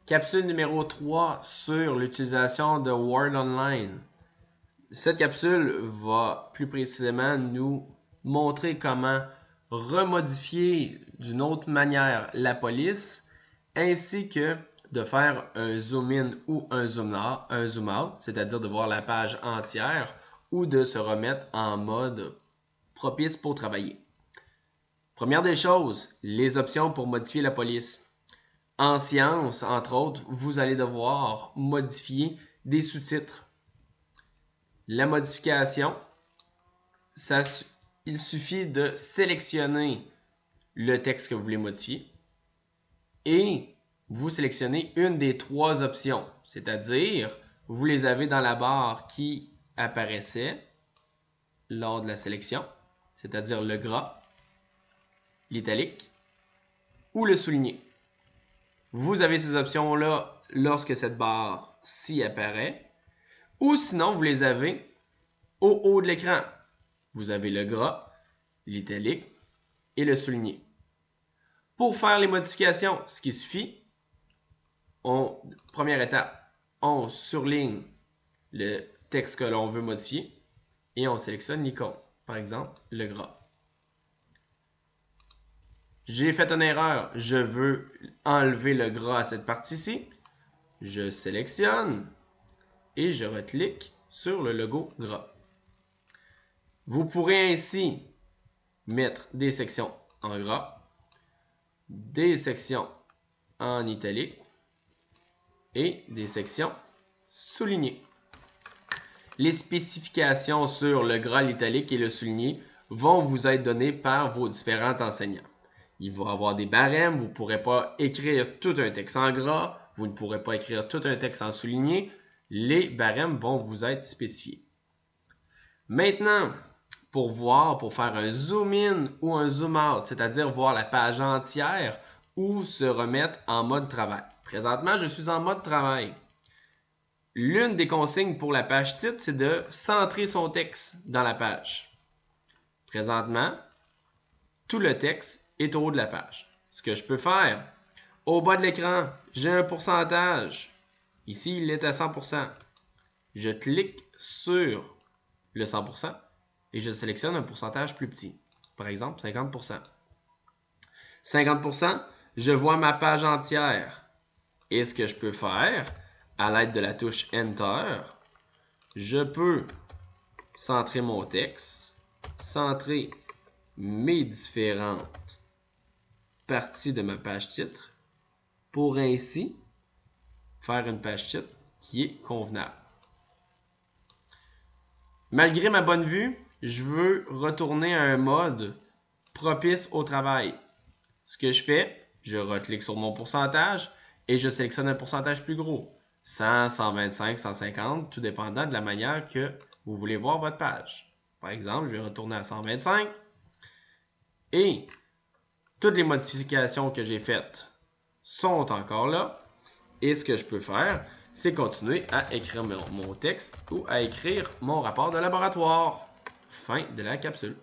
Capsule numéro 3 sur l'utilisation de Word Online. Cette capsule va plus précisément nous montrer comment remodifier d'une autre manière la police, ainsi que de faire un zoom in ou un zoom out, c'est-à-dire de voir la page entière ou de se remettre en mode propice pour travailler. Première des choses, les options pour modifier la police. En sciences, entre autres, vous allez devoir modifier des sous-titres. La modification, il suffit de sélectionner le texte que vous voulez modifier et vous sélectionnez une des trois options, c'est-à-dire vous les avez dans la barre qui apparaissait lors de la sélection, c'est-à-dire le gras, l'italique ou le souligné. Vous avez ces options-là lorsque cette barre-ci apparaît, ou sinon vous les avez au haut de l'écran. Vous avez le gras, l'italique et le souligné. Pour faire les modifications, ce qui suffit, première étape, on surligne le texte que l'on veut modifier et on sélectionne l'icône, par exemple le gras. J'ai fait une erreur, je veux enlever le gras à cette partie-ci. Je sélectionne et je reclique sur le logo gras. Vous pourrez ainsi mettre des sections en gras, des sections en italique et des sections soulignées. Les spécifications sur le gras, l'italique et le souligné vont vous être données par vos différents enseignants. Il va y avoir des barèmes, vous ne pourrez pas écrire tout un texte en gras, vous ne pourrez pas écrire tout un texte en souligné. Les barèmes vont vous être spécifiés. Maintenant, pour faire un zoom in ou un zoom out, c'est-à-dire voir la page entière ou se remettre en mode travail. Présentement, je suis en mode travail. L'une des consignes pour la page titre, c'est de centrer son texte dans la page. Présentement, tout le texte est au haut de la page. Ce que je peux faire, au bas de l'écran, j'ai un pourcentage. Ici, il est à 100%. Je clique sur le 100% et je sélectionne un pourcentage plus petit. Par exemple, 50%. 50%, je vois ma page entière. Et ce que je peux faire, à l'aide de la touche Enter, je peux centrer mon texte, centrer mes différentes partie de ma page titre pour ainsi faire une page titre qui est convenable. Malgré ma bonne vue, je veux retourner à un mode propice au travail. Ce que je fais, je reclique sur mon pourcentage et je sélectionne un pourcentage plus gros. 100, 125, 150, tout dépendant de la manière que vous voulez voir votre page. Par exemple, je vais retourner à 125 et toutes les modifications que j'ai faites sont encore là. Et ce que je peux faire, c'est continuer à écrire mon texte ou à écrire mon rapport de laboratoire. Fin de la capsule.